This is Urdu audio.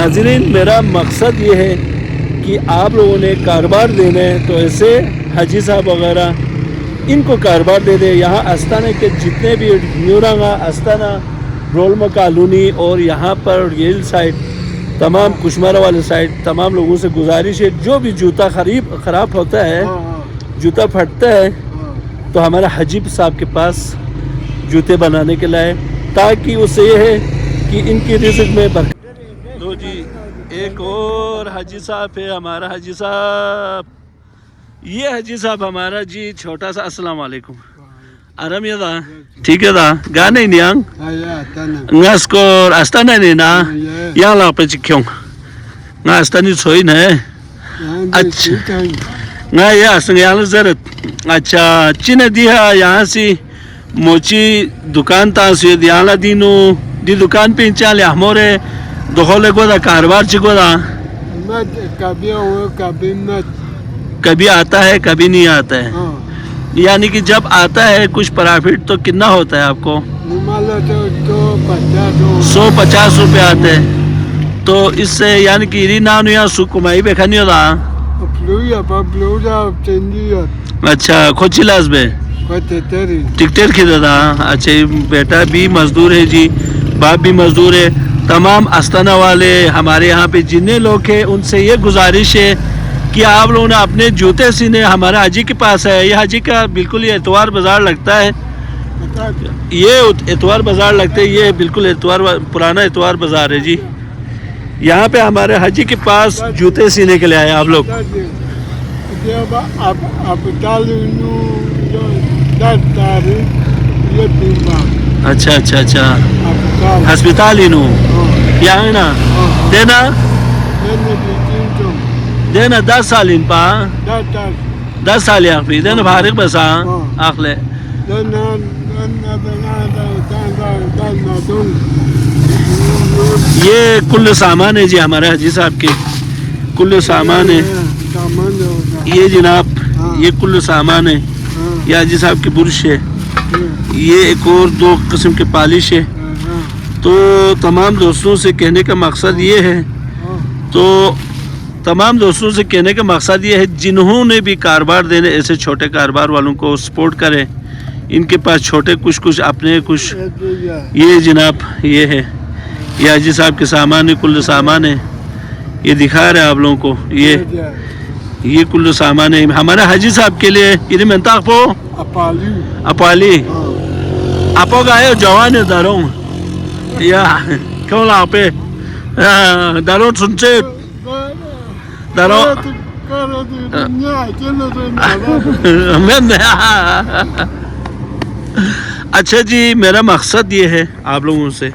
ناظرین میرا مقصد یہ ہے کہ آپ لوگوں نے کاروبار دینا ہے تو ایسے حاجی صاحب وغیرہ ان کو کاروبار دے دیں. یہاں استانہ کے جتنے بھی نیورانگا استانہ رولما کالونی اور یہاں پر ریل سائڈ تمام کشمارا والے سائڈ تمام لوگوں سے گزارش ہے جو بھی جوتا خراب ہوتا ہے جوتا پھٹتا ہے تو ہمارا حاجی صاحب کے پاس جوتے بنانے کے لائے تاکہ اس سے یہ ہے کہ ان کی رزق میں برکت. لو جی ایک اور حاجی صاحب ہے ہمارا حاجی صاحب. یہ حاجی صاحب ہمارا جی چھوٹا سا. السلام علیکم. آرام یہ دا ٹھیک ہے دا گانے نیانگ ناسکور استانہ نینا یہاں لا پہ چکھیوں نا استانی سوئی نا اچھا نا یہ استانی یہاں زرت اچھا چین دیہا یہاں سی موچی دکان تانسی دیالا دینو دی دکان پہ انچال احمورے دخولے کو دا کاروبار چکو دا کبھی آتا ہے کبھی نہیں آتا ہے یعنی کہ جب آتا ہے کچھ پرافٹ تو کتنا ہوتا ہے آپ کو 150 روپے آتے ہیں تو اس سے یعنی کہ ری نانو یا سو کمائی بے کھانی ہوتا. اچھا کھوچی لاز بے ٹکٹر کی دا. اچھا بیٹا بھی مزدور ہے جی باپ بھی مزدور ہے. تمام استانہ والے ہمارے یہاں پہ جتنے لوگ ہیں ان سے یہ گزارش ہے کہ آپ لوگوں نے اپنے جوتے سینے ہمارا حاجی کے پاس ہے. یہ حاجی کا بالکل یہ اتوار بازار لگتا ہے یہ اتوار بازار لگتا ہے یہ بالکل اتوار پرانا اتوار بازار ہے جی. یہاں پہ ہمارے حاجی کے پاس جوتے سینے کے لیے آئے آپ لوگ. اچھا اچھا اچھا ہسپتال ہی نو یہاں ہے نا دینا دینا 10 سال ان پا 10 سال یہاں پہ دینا بھارک بسا آخلے یہ کل سامان ہے جی ہمارے حاجی صاحب کے کل سامان ہے یہ جناب یہ کل سامان ہے. یہ حاجی صاحب کی برش ہے یہ ایک اور 2 قسم کے پالش ہے. تو تمام دوستوں سے کہنے کا مقصد یہ ہے تمام دوستوں سے کہنے کا مقصد یہ ہے جنہوں نے بھی کاروبار دینے ایسے چھوٹے کاروبار والوں کو سپورٹ کریں. ان کے پاس چھوٹے کچھ اپنے کچھ یہ جناب یہ ہے یہ حاجی صاحب کے سامان ہے کل سامان ہے. یہ دکھا رہے ہیں آپ لوگوں کو یہ کل سامان ہے ہمارے حاجی صاحب کے لیے. یہ منطق پو اپالی اپو گائے جوان ہے داروں یا کیوں لا پہ داروں سنچے داروں اچھا جی میرا مقصد یہ ہے آپ لوگوں سے